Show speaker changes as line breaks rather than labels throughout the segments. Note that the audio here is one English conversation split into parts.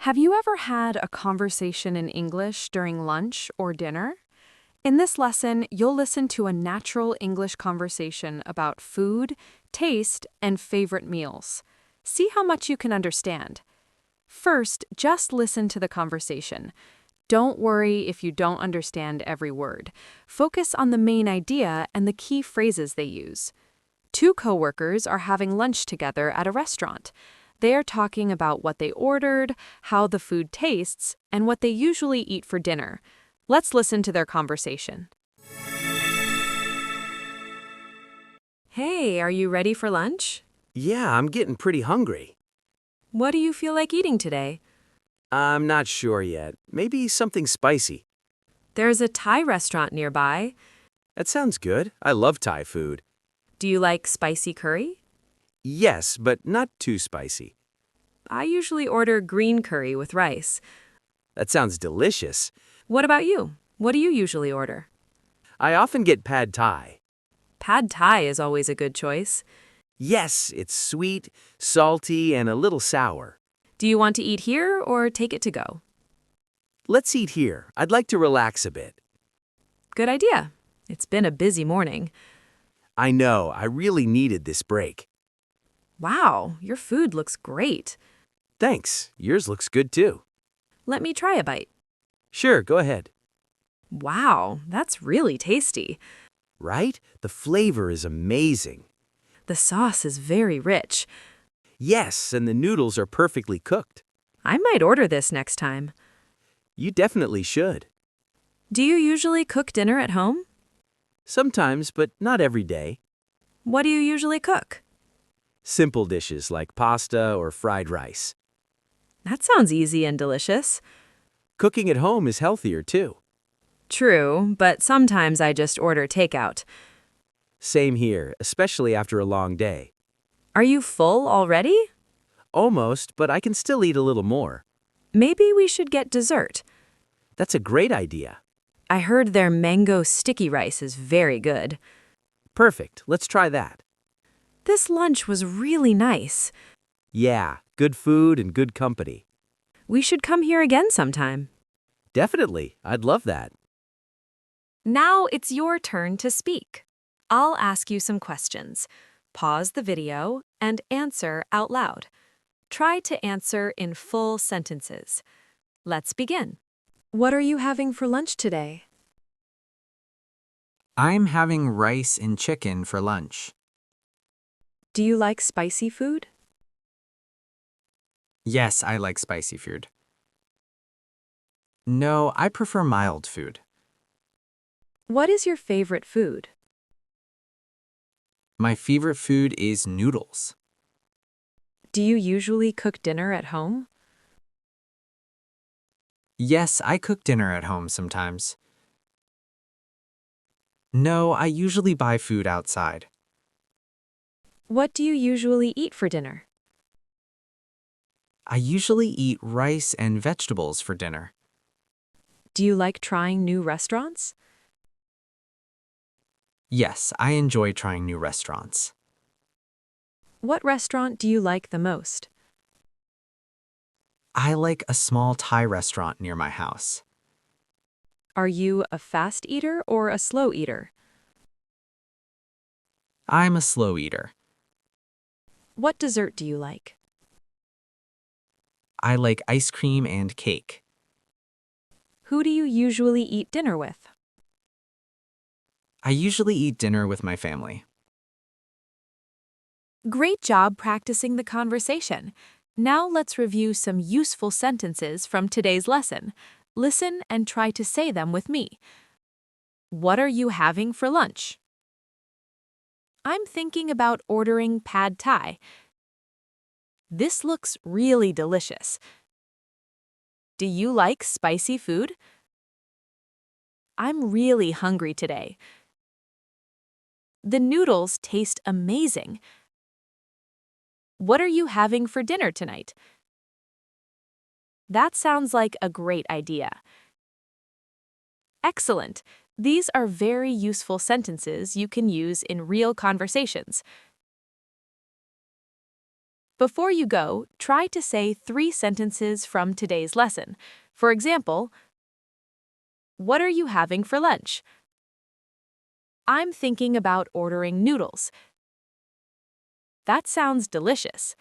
Have you ever had a conversation in English during lunch or dinner? In this lesson, you'll listen to a natural English conversation about food, taste, and favorite meals. See how much you can understand. First, just listen to the conversation. Don't worry if you don't understand every word. Focus on the main idea and the key phrases they use. Two coworkers are having lunch together at a restaurant. They are talking about what they ordered, how the food tastes, and what they usually eat for dinner. Let's listen to their conversation. Hey, are you ready for lunch?
Yeah, I'm getting pretty hungry.
What do you feel like eating today?
I'm not sure yet. Maybe something spicy.
There's a Thai restaurant nearby.
That sounds good. I love Thai food.
Do you like spicy curry?
Yes, but not too spicy.
I usually order green curry with rice.
That sounds delicious.
What about you? What do you usually order?
I often get pad thai.
Pad Thai is always a good choice.
Yes, it's sweet, salty, and a little sour.
Do you want to eat here or take it to go?
Let's eat here. I'd like to relax a bit.
Good idea. It's been a busy morning.
I know, I really needed this break.
Wow, your food looks great.
Thanks. Yours looks good too.
Let me try a bite.
Sure, go ahead.
Wow, that's really tasty.
Right? The flavor is amazing.
The sauce is very rich.
Yes, and the noodles are perfectly cooked.
I might order this next time.
You definitely should.
Do you usually cook dinner at home?
Sometimes, but not every day.
What do you usually cook?
Simple dishes like pasta or fried rice.
That sounds easy and delicious.
Cooking at home is healthier too.
True, but sometimes I just order takeout.
Same here, especially after a long day.
Are you full already?
Almost, but I can still eat a little more.
Maybe we should get dessert.
That's a great idea.
I heard their mango sticky rice is very good.
Perfect, let's try that.
This lunch was really nice.
Yeah, good food and good company.
We should come here again sometime.
Definitely, I'd love that.
Now it's your turn to speak. I'll ask you some questions. Pause the video and answer out loud. Try to answer in full sentences. Let's begin. What are you having for lunch today?
I'm having rice and chicken for lunch.
Do you like spicy food?
Yes, I like spicy food. No, I prefer mild food.
What is your favorite food?
My favorite food is noodles.
Do you usually cook dinner at home?
Yes, I cook dinner at home sometimes. No, I usually buy food outside.
What do you usually eat for dinner?
I usually eat rice and vegetables for dinner.
Do you like trying new restaurants?
Yes, I enjoy trying new restaurants.
What restaurant do you like the most?
I like a small Thai restaurant near my house.
Are you a fast eater or a slow eater?
I'm a slow eater.
What dessert do you like?
I like ice cream and cake.
Who do you usually eat dinner with?
I usually eat dinner with my family.
Great job practicing the conversation. Now let's review some useful sentences from today's lesson. Listen and try to say them with me. What are you having for lunch? I'm thinking about ordering pad thai. This looks really delicious. Do you like spicy food? I'm really hungry today. The noodles taste amazing. What are you having for dinner tonight? That sounds like a great idea. Excellent. These are very useful sentences you can use in real conversations. Before you go, try to say 3 sentences from today's lesson. For example, what are you having for lunch? I'm thinking about ordering noodles. That sounds delicious.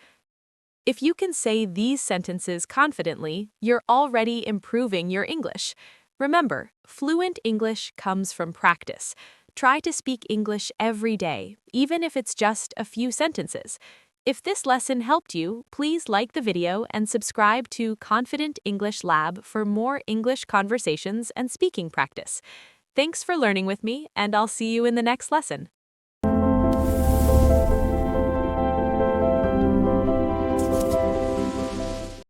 If you can say these sentences confidently, you're already improving your English. Remember, fluent English comes from practice. Try to speak English every day, even if it's just a few sentences. If this lesson helped you, please like the video and subscribe to Confident English Lab for more English conversations and speaking practice. Thanks for learning with me, and I'll see you in the next lesson.